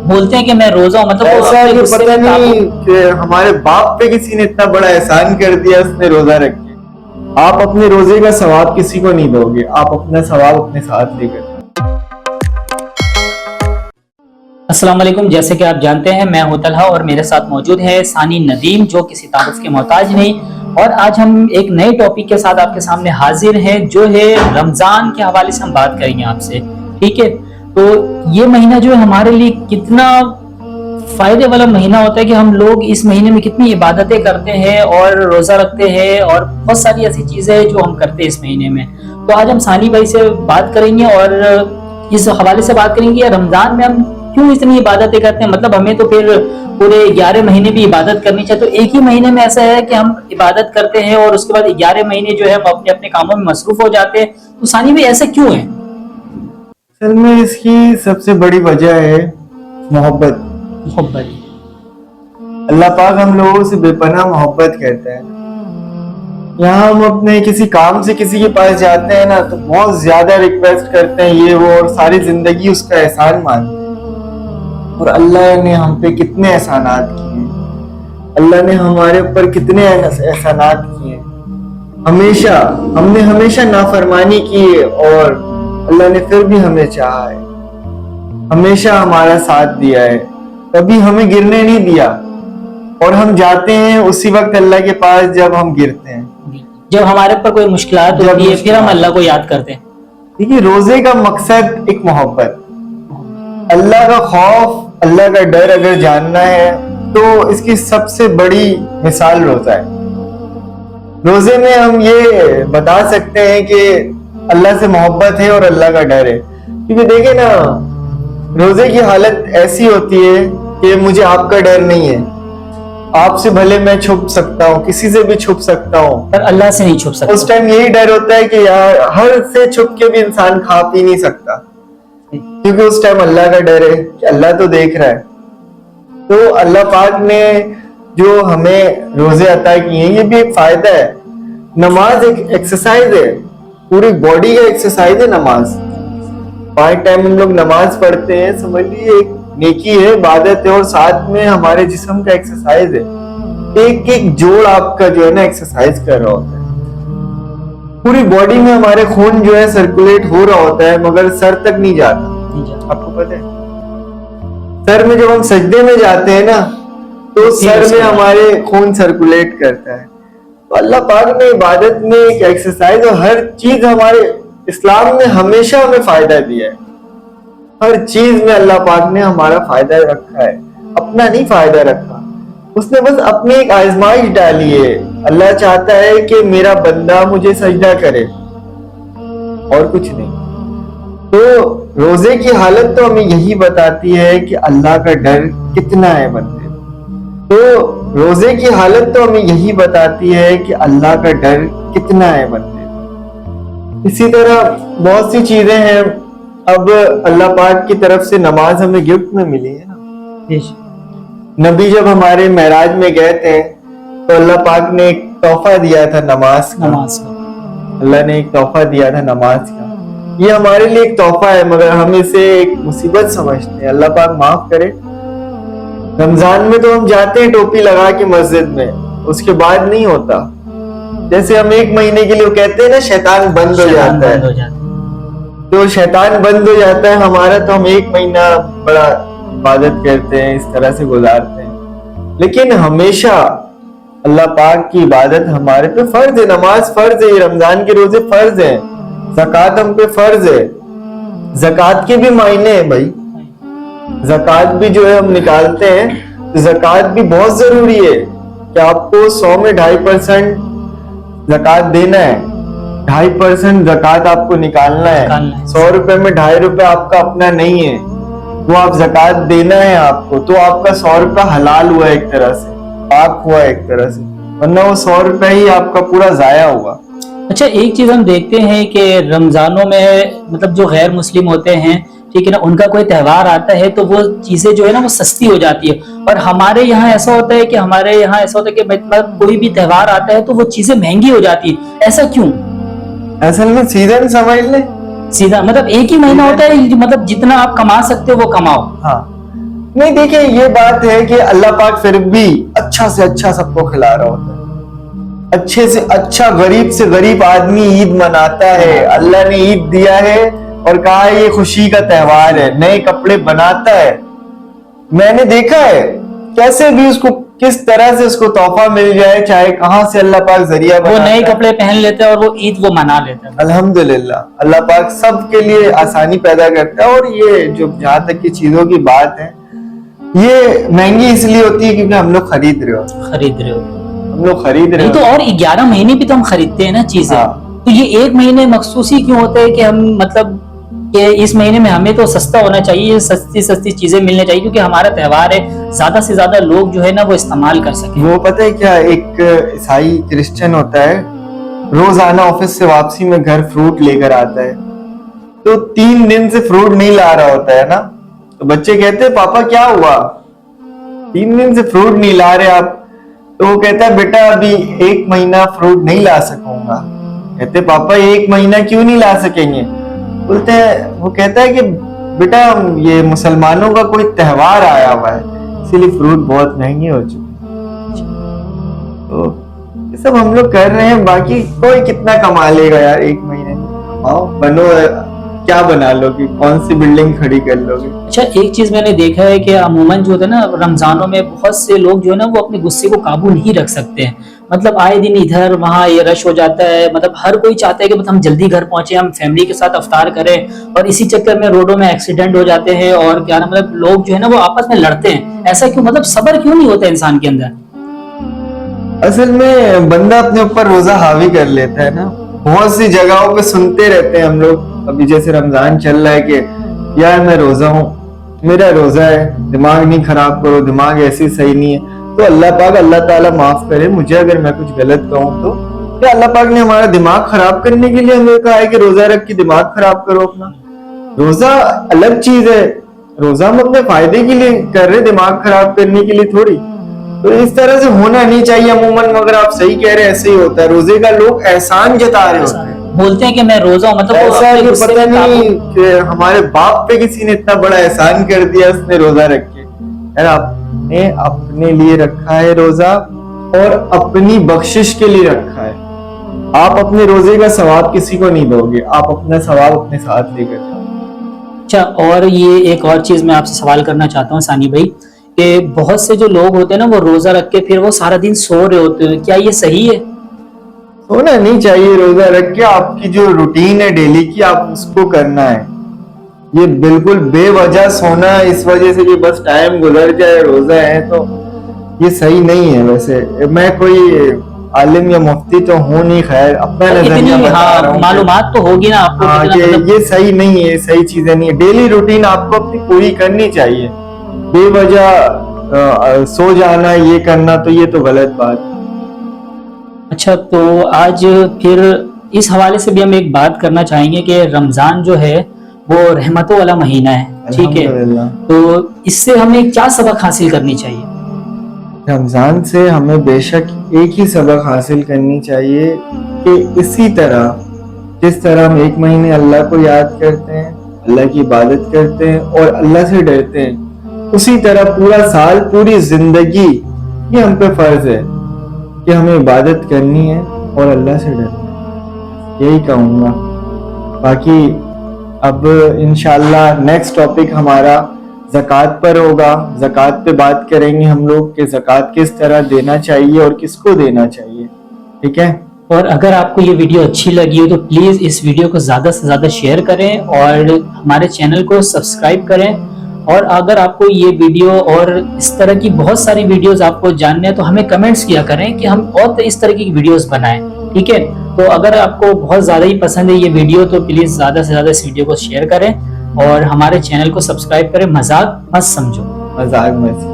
بولتے ہیں کہ میں روزہ ہوں، مطلب ایسا کہ پتہ نہیں کہ ہمارے باپ پہ کسی نے اتنا بڑا احسان کر دیا، اس نے روزہ رکھ کے۔ آپ اپنے روزے کا ثواب کسی کو نہیں دو گے، آپ اپنا ثواب اپنے ساتھ لے کر۔ السلام علیکم، جیسے کہ آپ جانتے ہیں میں ہوں طلحہ اور میرے ساتھ موجود ہے ثانی ندیم، جو کسی تعارف کے محتاج نہیں، اور آج ہم ایک نئے ٹاپک کے ساتھ آپ کے سامنے حاضر ہیں، جو ہے رمضان کے حوالے سے ہم بات کریں گے آپ سے، ٹھیک ہے؟ تو یہ مہینہ جو ہے ہمارے لیے کتنا فائدے والا مہینہ ہوتا ہے کہ ہم لوگ اس مہینے میں کتنی عبادتیں کرتے ہیں اور روزہ رکھتے ہیں اور بہت ساری ایسی چیزیں ہیں جو ہم کرتے ہیں اس مہینے میں۔ تو آج ہم ثانی بھائی سے بات کریں گے اور اس حوالے سے بات کریں گے رمضان میں ہم کیوں اتنی عبادتیں کرتے ہیں، مطلب ہمیں تو پھر پورے 11 مہینے بھی عبادت کرنی چاہیے، تو ایک ہی مہینے میں ایسا ہے کہ ہم عبادت کرتے ہیں اور اس کے بعد 11 مہینے جو ہے ہم اپنے اپنے کاموں میں مصروف ہو جاتے ہیں، تو ثانی بھائی ایسا کیوں ہے؟ اصل میں اس کی سب سے بڑی وجہ ہے محبت۔ اللہ پاک ہم لوگوں سے بے پناہ محبت کرتا ہے۔ یہاں ہم اپنے کسی کام سے کسی کے پاس جاتے ہیں نا، تو بہت زیادہ ریکویسٹ کرتے ہیں یہ وہ، اور ساری زندگی اس کا احسان مانتے ہیں۔ اور اللہ نے ہم پہ کتنے احسانات کیے، اللہ نے ہمارے اوپر کتنے احسانات کیے۔ ہم نے ہمیشہ نافرمانی کی ہے اور اللہ نے پھر بھی ہمیں چاہا ہے، ہمیشہ ہمارا ساتھ دیا ہے، کبھی ہمیں گرنے نہیں دیا۔ اور ہم جاتے ہیں اسی وقت اللہ کے پاس جب ہم گرتے ہیں، جب ہمارے پر کوئی مشکلات ہوتی ہے پھر ہم اللہ کو یاد کرتے ہیں۔ دیکھیے روزے کا مقصد ایک محبت، اللہ کا خوف، اللہ کا ڈر اگر جاننا ہے تو اس کی سب سے بڑی مثال روزہ ہے۔ روزے میں ہم یہ بتا سکتے ہیں کہ اللہ سے محبت ہے اور اللہ کا ڈر ہے، کیونکہ دیکھیں نا روزے کی حالت ایسی ہوتی ہے کہ مجھے آپ کا ڈر نہیں ہے، آپ سے بھلے میں چھپ سکتا ہوں، کسی سے بھی چھپ سکتا ہوں، پر اللہ سے نہیں چھپ سکتا۔ اس ٹائم یہی ڈر ہوتا ہے کہ یار ہر سے چھپ کے بھی انسان کھا پی نہیں سکتا، کیونکہ اس ٹائم اللہ کا ڈر ہے کہ اللہ تو دیکھ رہا ہے۔ تو اللہ پاک نے جو ہمیں روزے عطا کیے ہیں، یہ بھی ایک فائدہ ہے۔ نماز ایک ایکسرسائز ہے، پوری باڈی کا ایکسرسائز ہے نماز۔ 5 ٹائم ہم لوگ نماز پڑھتے ہیں، سمجھ لیجیے ایک نیکی ہے، عبادت ہے، اور ساتھ میں ہمارے جسم کا ایکسرسائز ہے۔ ایک ایک جوڑ آپ کا جو ہے نا ایکسرسائز کر رہا ہوتا ہے، پوری باڈی میں ہمارے خون جو ہے سرکولیٹ ہو رہا ہوتا ہے، مگر سر تک نہیں جاتا۔ آپ کو پتہ ہے سر میں جب ہم سجدے میں جاتے ہیں نا تو سر میں ہمارے خون سرکولیٹ کرتا ہے۔ تو اللہ پاک نے عبادت میں ایک ایکسرسائز اور ہر چیز ہمارے اسلام نے ہمیشہ ہمیں فائدہ دیا ہے، ہر چیز میں اللہ پاک نے ہمارا فائدہ رکھا ہے، اپنا نہیں فائدہ رکھا، اس نے بس اپنی ایک آزمائش ڈالی ہے۔ اللہ چاہتا ہے کہ میرا بندہ مجھے سجدہ کرے اور کچھ نہیں۔ تو روزے کی حالت تو ہمیں یہی بتاتی ہے کہ اللہ کا ڈر کتنا ہے بندے، تو روزے کی حالت تو ہمیں یہی بتاتی ہے کہ اللہ کا ڈر کتنا ہے بندے۔ اسی طرح بہت سی چیزیں ہیں، اب اللہ پاک کی طرف سے نماز ہمیں گفٹ میں ملی ہے نا۔ نبی جب ہمارے معراج میں گئے تھے تو اللہ پاک نے ایک تحفہ دیا تھا نماز کا، اللہ نے ایک تحفہ دیا تھا نماز کا۔ یہ ہمارے لیے ایک تحفہ ہے، مگر ہم اسے ایک مصیبت سمجھتے ہیں، اللہ پاک معاف کرے۔ رمضان میں تو ہم جاتے ہیں ٹوپی لگا کے مسجد میں، اس کے بعد نہیں ہوتا۔ جیسے ہم 1 مہینے کے لیے کہتے ہیں نا شیطان بند ہو جاتا ہے، تو شیطان بند ہو جاتا ہے ہمارا، تو ہم 1 مہینہ بڑا عبادت کرتے ہیں، اس طرح سے گزارتے ہیں۔ لیکن ہمیشہ اللہ پاک کی عبادت ہمارے پہ فرض ہے، نماز فرض ہے، یہ رمضان کے روزے فرض ہیں، زکوٰۃ ہم پہ فرض ہے۔ زکوٰۃ کے بھی معنی ہیں بھائی، زکوٰۃ بھی جو ہے ہم نکالتے ہیں، تو زکوٰۃ بھی بہت ضروری ہے کہ آپ کو 100 میں 2.5% زکوٰۃ دینا ہے، 2.5% زکوٰۃ آپ کو نکالنا ہے۔ 100 روپے میں 2.5 روپے آپ کا اپنا نہیں ہے، وہ آپ زکوٰۃ دینا ہے آپ کو، تو آپ کا 100 روپے حلال ہوا ایک طرح سے، پاک ہوا ایک طرح سے، ورنہ وہ 100 روپے ہی آپ کا پورا ضائع ہوا۔ اچھا ایک چیز ہم دیکھتے ہیں کہ رمضانوں میں مطلب جو غیر مسلم ہوتے ہیں، ٹھیک ہے نا، ان کا کوئی تہوار آتا ہے تو وہ چیزیں جو ہے نا وہ سستی ہو جاتی ہے، اور ہمارے یہاں ایسا ہوتا ہے کہ مطلب کوئی بھی تہوار آتا ہے تو وہ چیزیں مہنگی ہو جاتی ہے، ایسا کیوں؟ اصل میں سیزن سمجھ لیں، سیدھا مطلب ایک ہی مہینہ ہوتا ہے، مطلب جتنا آپ کما سکتے ہو وہ کماؤ۔ ہاں نہیں دیکھیں یہ بات ہے کہ اللہ پاک پھر بھی اچھا سے اچھا سب کو کھلا رہا ہوتا ہے. اچھے سے اچھا غریب سے غریب آدمی عید مناتا ہے. اللہ نے عید دیا ہے اور کہا ہے یہ خوشی کا تہوار ہے, نئے کپڑے بناتا ہے. میں نے دیکھا ہے کیسے بھی اس کو کس طرح سے اس کو تحفہ مل جائے, چاہے کہاں سے اللہ پاک ذریعہ وہ بناتا نئے ہے. کپڑے پہن لیتے ہیں اور وہ عید وہ منا لیتے ہیں. الحمدللہ اللہ پاک سب کے لیے آسانی پیدا کرتا ہے. اور یہ جو جہاں تک کی چیزوں کی بات ہے, یہ مہنگی اس لیے ہوتی ہے کیونکہ ہم لوگ خرید رہے ہو. ہم لوگ خرید رہے تو اور 11 مہینے بھی تو ہم خریدتے ہیں نا چیزیں. تو یہ ایک مہینے مخصوص ہی کیوں ہوتے ہیں کہ ہم مطلب کہ اس مہینے میں ہمیں تو سستا ہونا چاہیے, سستی چیزیں ملنے چاہیے کیونکہ ہمارا تہوار ہے, زیادہ سے زیادہ لوگ جو ہے نا وہ استعمال کر سکیں. وہ پتہ ہے کیا, ایک عیسائی کرسچن ہوتا ہے, روزانہ آفس سے واپسی میں گھر فروٹ لے کر آتا ہے, تو 3 دن سے فروٹ نہیں لا رہا ہوتا ہے نا. تو بچے کہتے ہیں پاپا کیا ہوا, 3 دن سے فروٹ نہیں لا رہے آپ. تو وہ کہتا ہے بیٹا ابھی 1 مہینہ فروٹ نہیں لا سکوں گا. کہتے پاپا 1 مہینہ کیوں نہیں لا سکیں گے. بولتے ہیں, وہ کہتا ہے کہ بیٹا یہ مسلمانوں کا کوئی تہوار آیا ہوا ہے اسی لیے فروٹ بہت مہنگے ہو چکے. تو یہ سب ہم لوگ کر رہے ہیں, باقی کوئی کتنا کما لے گا یار 1 مہینے میں. آؤ بنو, کیا بنا لو گے, کون سی بلڈنگ کھڑی کر لو گے. اچھا ایک چیز میں نے دیکھا ہے کہ عموماً جو ہوتا ہے نا رمضانوں میں بہت سے لوگ جو ہے نا وہ اپنے غصے کو قابو نہیں رکھ سکتے ہیں. مطلب آئے دن ادھر وہاں یہ رش ہو جاتا ہے. مطلب ہر کوئی چاہتا ہے کہ ہم جلدی گھر پہنچے, ہم فیملی کے ساتھ افطار کریں, اور اسی چکر میں روڈوں میں ایکسیڈنٹ ہو جاتے ہیں. اور کیا نا مطلب لوگ جو ہے نا وہ آپس میں لڑتے ہیں. ایسا کیوں, مطلب صبر کیوں نہیں ہوتا انسان کے اندر؟ اصل میں بندہ اپنے اوپر روزہ حاوی کر لیتا ہے نا. بہت سی جگہوں پہ سنتے رہتے ہیں ہم لوگ, ابھی جیسے رمضان چل رہا ہے کہ یار میں روزہ ہوں, میرا روزہ ہے, دماغ نہیں خراب کرو, دماغ ایسی صحیح نہیں ہے. تو اللہ پاک اللہ تعالیٰ معاف کرے مجھے اگر میں کچھ غلط کہوں تو. کہ اللہ پاک نے ہمارا دماغ خراب کرنے کے لیے ہمیں کہا ہے کہ روزہ رکھ کے دماغ خراب کرو اپنا. روزہ الگ چیز ہے, روزہ ہم اپنے فائدے کے لیے کر رہے, دماغ خراب کرنے کے لیے تھوڑی. تو اس طرح سے ہونا نہیں چاہیے عموماً, مگر آپ صحیح کہہ رہے ہیں ایسے ہی ہوتا ہے. روزے کا لوگ احسان جتا رہے ہوتے ہیں, بولتے ہیں کہ میں روزہ ہوں, مطلب ایسا کہ پتہ نہیں کہ ہمارے باپ پہ کسی نے اتنا بڑا احسان کر دیا اس نے روزہ رکھ کے. یار آپ نے اپنے لیے رکھا ہے روزہ, اور اپنی بخشش کے لیے رکھا ہے. آپ اپنے روزے کا ثواب کسی کو نہیں دو گے, آپ اپنا ثواب اپنے ساتھ لے کر جاؤ. اچھا اور یہ ایک اور چیز میں آپ سے سوال کرنا چاہتا ہوں ثانی بھائی, کہ بہت سے جو لوگ ہوتے ہیں نا وہ روزہ رکھ کے پھر وہ سارا دن سو رہے ہوتے ہیں, کیا یہ صحیح ہے؟ ہونا نہیں چاہیے. روزہ رکھ کے آپ کی جو روٹین ہے ڈیلی کی, آپ اس کو کرنا ہے. یہ بالکل بے وجہ سونا اس وجہ سے کہ بس ٹائم گزر جائے, روزہ ہے, تو یہ صحیح نہیں ہے. ویسے میں کوئی عالم یا مفتی تو ہوں نہیں, خیر اپنا نظریہ بتا رہا ہوں. معلومات تو ہوگی نا آپ کو, یہ صحیح نہیں ہے, صحیح چیزیں نہیں ہے. ڈیلی روٹین آپ کو اپنی پوری کرنی چاہیے. بے وجہ سو جانا, یہ کرنا, تو یہ تو غلط بات. اچھا تو آج پھر اس حوالے سے بھی ہم ایک بات کرنا چاہیں گے کہ رمضان جو ہے وہ رحمتوں والا مہینہ ہے, ٹھیک ہے, تو اس سے ہمیں کیا سبق حاصل کرنی چاہیے؟ رمضان سے ہمیں بے شک ایک ہی سبق حاصل کرنی چاہیے کہ اسی طرح جس طرح ہم 1 مہینے اللہ کو یاد کرتے ہیں, اللہ کی عبادت کرتے ہیں اور اللہ سے ڈرتے ہیں, اسی طرح پورا سال, پوری زندگی یہ ہم پہ فرض ہے کہ ہمیں عبادت کرنی ہے اور اللہ سے ڈرنا ہے. یہی کہوں گا. باقی اب انشاءاللہ نیکسٹ ٹاپک ہمارا زکوٰۃ پر ہوگا. زکوٰۃ پہ بات کریں گے ہم لوگ کہ زکوٰۃ کس طرح دینا چاہیے اور کس کو دینا چاہیے, ٹھیک ہے. اور اگر آپ کو یہ ویڈیو اچھی لگی ہو تو پلیز اس ویڈیو کو زیادہ سے زیادہ شیئر کریں اور ہمارے چینل کو سبسکرائب کریں. اور اگر آپ کو یہ ویڈیو اور اس طرح کی بہت ساری ویڈیوز آپ کو جاننے ہیں تو ہمیں کمنٹس کیا کریں کہ ہم اور اس طرح کی ویڈیوز بنائیں, ٹھیک ہے. تو اگر آپ کو بہت زیادہ ہی پسند ہے یہ ویڈیو تو پلیز زیادہ سے زیادہ اس ویڈیو کو شیئر کریں اور ہمارے چینل کو سبسکرائب کریں. مذاق مت سمجھو. مذاق مت